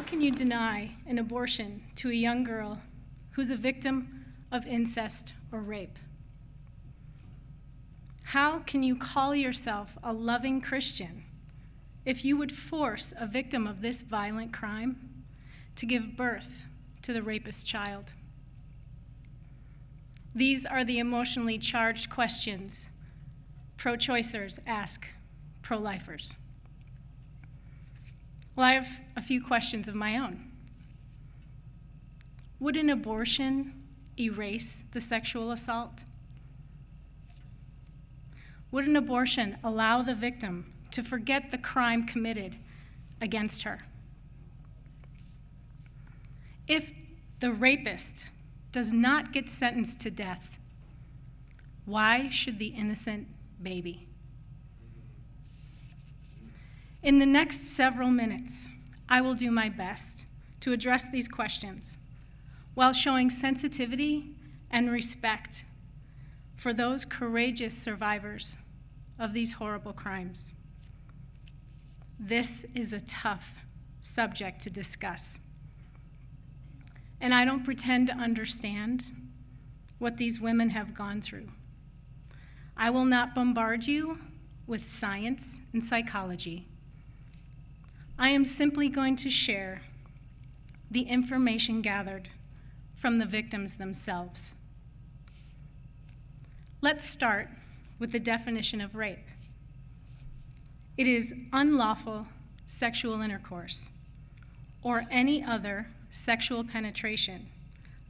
can you deny an abortion to a young girl who's a victim of incest or rape? How can you call yourself a loving Christian if you would force a victim of this violent crime to give birth to the rapist's child? These are the emotionally charged questions pro-choicers ask pro-lifers. Well, I have a few questions of my own. Would an abortion erase the sexual assault? Would an abortion allow the victim to forget the crime committed against her? If the rapist does not get sentenced to death, why should the innocent baby? In the next several minutes, I will do my best to address these questions while showing sensitivity and respect for those courageous survivors of these horrible crimes. This is a tough subject to discuss, and I don't pretend to understand what these women have gone through. I will not bombard you with science and psychology. I am simply going to share the information gathered from the victims themselves. Let's start with the definition of rape. It is unlawful sexual intercourse or any other sexual penetration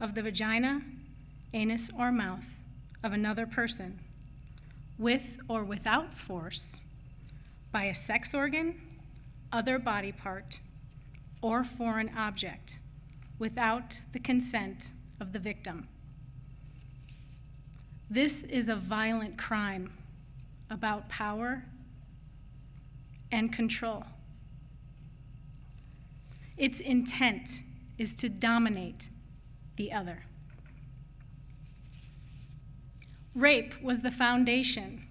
of the vagina, anus, or mouth of another person with or without force by a sex organ, other body part, or foreign object without the consent of the victim. This is a violent crime about power and control. Its intent is to dominate the other. Rape was the foundation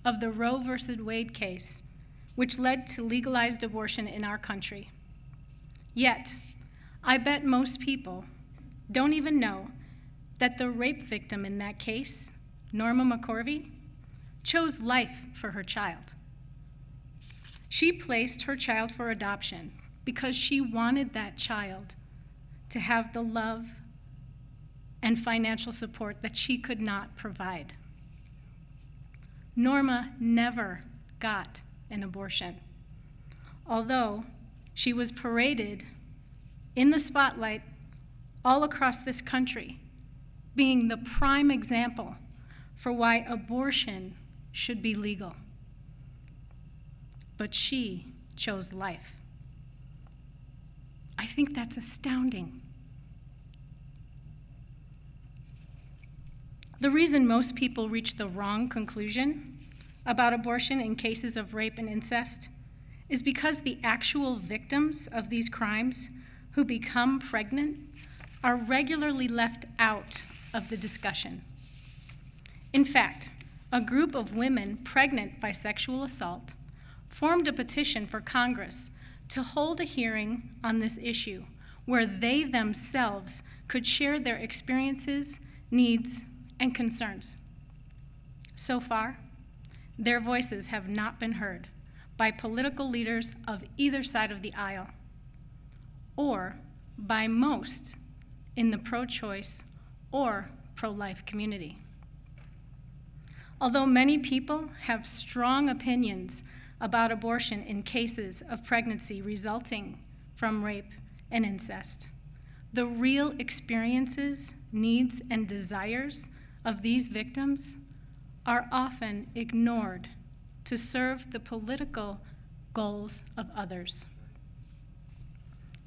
of the Roe v. Wade case, which led to legalized abortion in our country. Yet, I bet most people don't even know that the rape victim in that case, Norma McCorvey, chose life for her child. She placed her child for adoption because she wanted that child to have the love and financial support that she could not provide. Norma never got an abortion, although she was paraded in the spotlight all across this country, being the prime example for why abortion should be legal. But she chose life. I think that's astounding. The reason most people reach the wrong conclusion about abortion in cases of rape and incest is because the actual victims of these crimes who become pregnant are regularly left out of the discussion. In fact, a group of women pregnant by sexual assault formed a petition for Congress to hold a hearing on this issue where they themselves could share their experiences, needs, and concerns. So far, their voices have not been heard by political leaders of either side of the aisle, or by most in the pro-choice or pro-life community. Although many people have strong opinions about abortion in cases of pregnancy resulting from rape and incest, the real experiences, needs, and desires of these victims are often ignored to serve the political goals of others.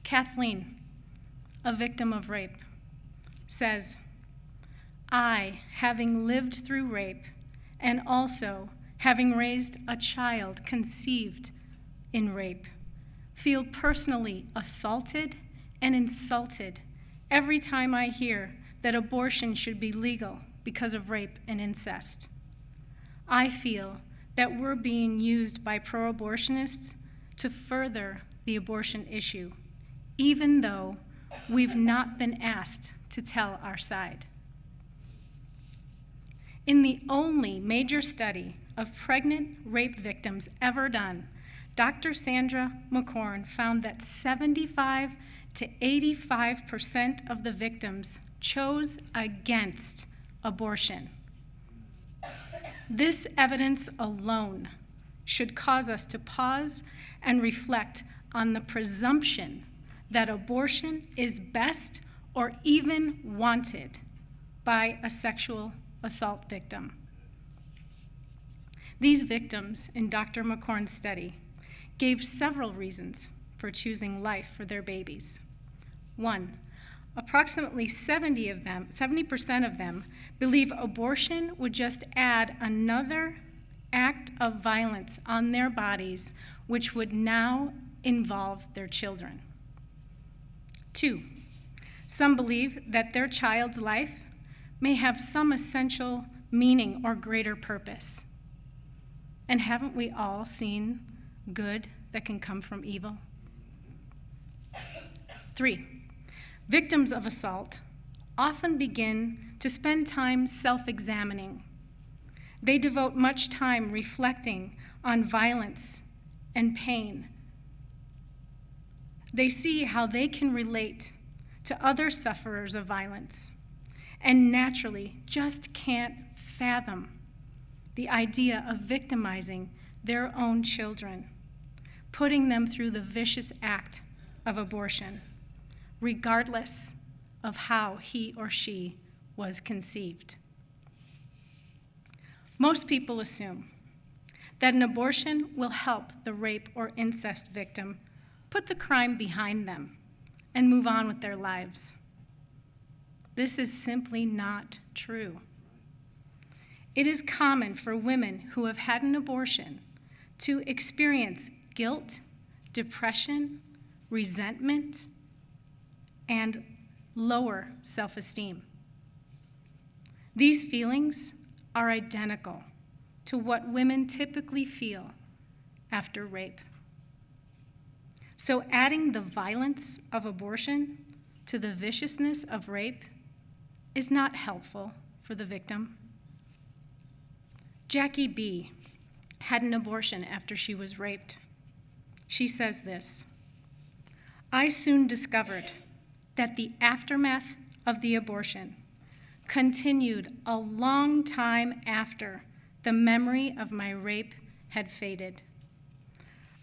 Kathleen, a victim of rape, says, "I, having lived through rape and also having raised a child conceived in rape, feel personally assaulted and insulted every time I hear that abortion should be legal because of rape and incest. I feel that we're being used by pro-abortionists to further the abortion issue, even though we've not been asked to tell our side. In the only major study of pregnant rape victims ever done, Dr. Sandra McCorn found that 75 to 85% of the victims chose against abortion. This evidence alone should cause us to pause and reflect on the presumption that abortion is best or even wanted by a sexual assault victim. These victims in Dr. McCorn's study gave several reasons for choosing life for their babies. One, approximately 70% of them believe abortion would just add another act of violence on their bodies, which would now involve their children. Two, some believe that their child's life may have some essential meaning or greater purpose. And haven't we all seen good that can come from evil? Three, victims of assault often begin to spend time self-examining. They devote much time reflecting on violence and pain. They see how they can relate to other sufferers of violence and naturally just can't fathom the idea of victimizing their own children, putting them through the vicious act of abortion, regardless of how he or she was conceived. Most people assume that an abortion will help the rape or incest victim put the crime behind them and move on with their lives. This is simply not true. It is common for women who have had an abortion to experience guilt, depression, resentment, and lower self-esteem. These feelings are identical to what women typically feel after rape. So adding the violence of abortion to the viciousness of rape is not helpful for the victim. Jackie B. had an abortion after she was raped. She says this: "I soon discovered that the aftermath of the abortion continued a long time after the memory of my rape had faded.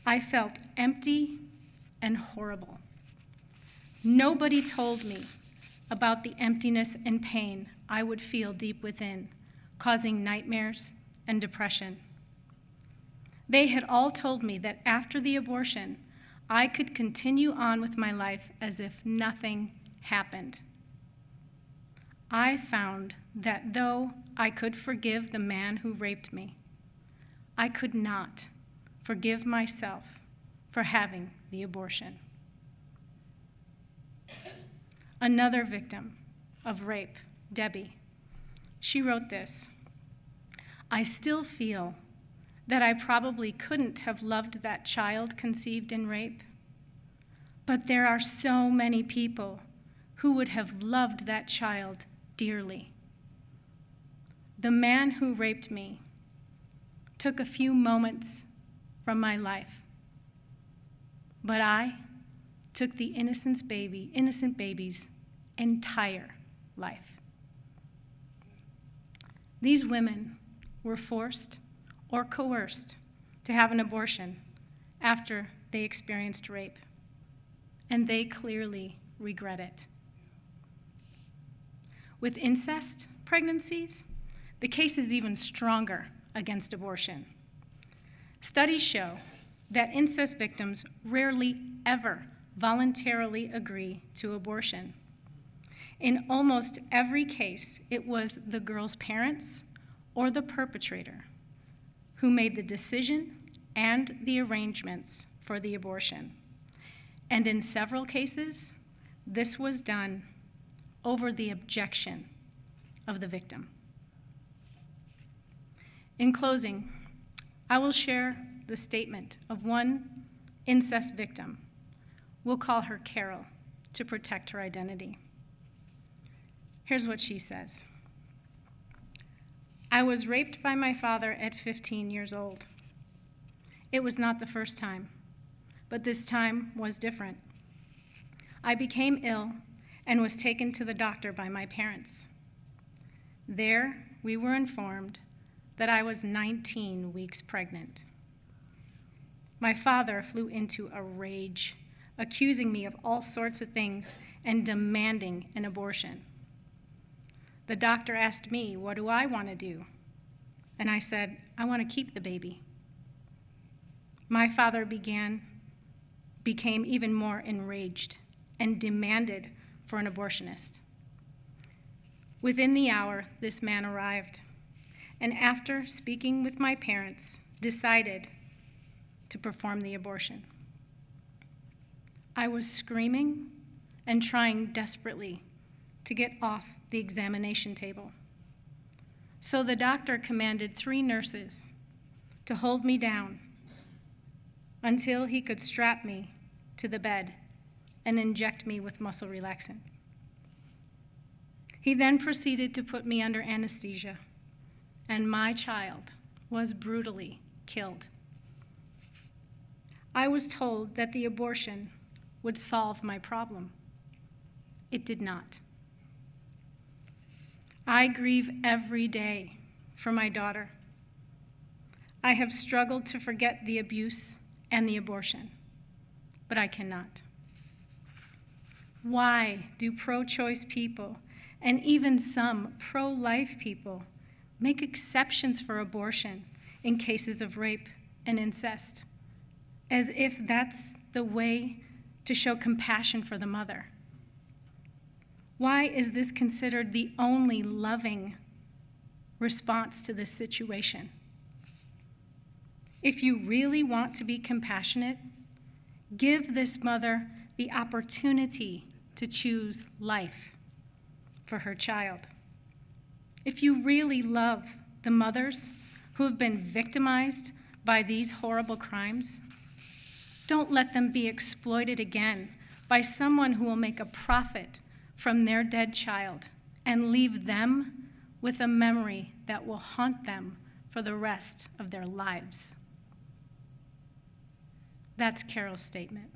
I felt empty and horrible. Nobody told me about the emptiness and pain I would feel deep within, causing nightmares and depression. They had all told me that after the abortion, I could continue on with my life as if nothing happened. I found that though I could forgive the man who raped me, I could not forgive myself for having the abortion." Another victim of rape, Debbie, she wrote this: "I still feel that I probably couldn't have loved that child conceived in rape, but there are so many people who would have loved that child dearly. The man who raped me took a few moments from my life, but I took the innocent baby's entire life." These women were forced or coerced to have an abortion after they experienced rape, and they clearly regret it. With incest pregnancies, the case is even stronger against abortion. Studies show that incest victims rarely ever voluntarily agree to abortion. In almost every case, it was the girl's parents or the perpetrator who made the decision and the arrangements for the abortion. And in several cases, this was done over the objection of the victim. In closing, I will share the statement of one incest victim We'll call her Carol to protect her identity. Here's what she says. I was raped by my father at 15 years old. It was not the first time, but this time was different. I became ill and was taken to the doctor by my parents. There, we were informed that I was 19 weeks pregnant. My father flew into a rage, accusing me of all sorts of things and demanding an abortion. The doctor asked me, what do I want to do? And I said, I want to keep the baby. My father became even more enraged and demanded for an abortionist. Within the hour, this man arrived, and after speaking with my parents, decided to perform the abortion. I was screaming and trying desperately to get off the examination table. So the doctor commanded 3 nurses to hold me down until he could strap me to the bed and inject me with muscle relaxant. He then proceeded to put me under anesthesia, and my child was brutally killed. I was told that the abortion would solve my problem. It did not. I grieve every day for my daughter. I have struggled to forget the abuse and the abortion, but I cannot. Why do pro-choice people and even some pro-life people make exceptions for abortion in cases of rape and incest, as if that's the way to show compassion for the mother? Why is this considered the only loving response to this situation? If you really want to be compassionate, give this mother the opportunity to choose life for her child. If you really love the mothers who have been victimized by these horrible crimes, don't let them be exploited again by someone who will make a profit from their dead child and leave them with a memory that will haunt them for the rest of their lives. That's Carol's statement.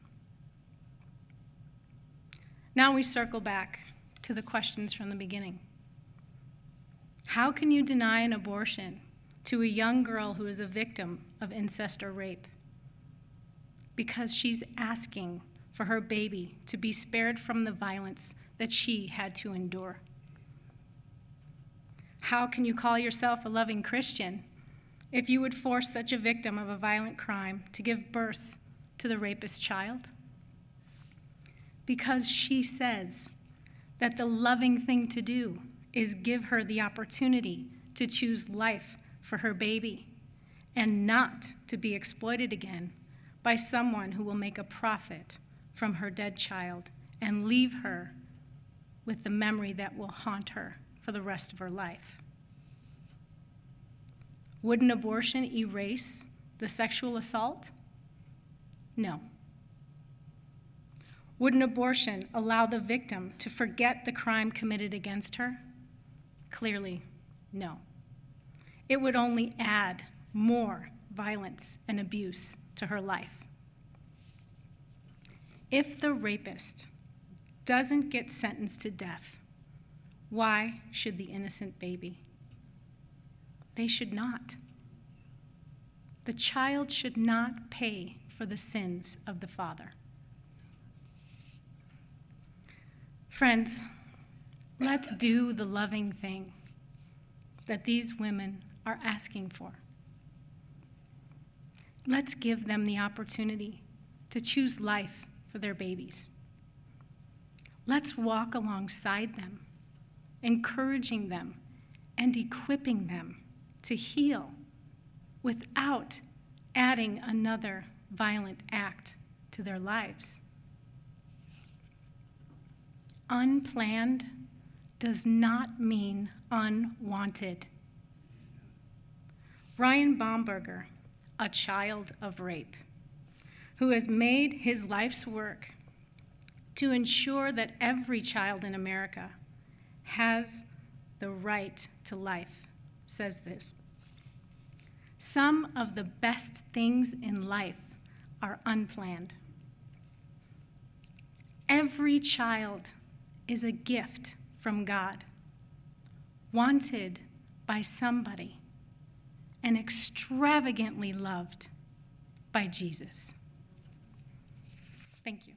Now we circle back to the questions from the beginning. How can you deny an abortion to a young girl who is a victim of incest or rape? Because she's asking for her baby to be spared from the violence that she had to endure. How can you call yourself a loving Christian if you would force such a victim of a violent crime to give birth to the rapist's child? Because she says that the loving thing to do is give her the opportunity to choose life for her baby and not to be exploited again by someone who will make a profit from her dead child and leave her with the memory that will haunt her for the rest of her life. Would an abortion erase the sexual assault? No. Would an abortion allow the victim to forget the crime committed against her? Clearly, no. It would only add more violence and abuse to her life. If the rapist doesn't get sentenced to death, why should the innocent baby? They should not. The child should not pay for the sins of the father. Friends, let's do the loving thing that these women are asking for. Let's give them the opportunity to choose life for their babies. Let's walk alongside them, encouraging them and equipping them to heal without adding another violent act to their lives. Unplanned does not mean unwanted. Ryan Baumberger, a child of rape, who has made his life's work to ensure that every child in America has the right to life, says this: some of the best things in life are unplanned. Every child is a gift from God, wanted by somebody, and extravagantly loved by Jesus. Thank you.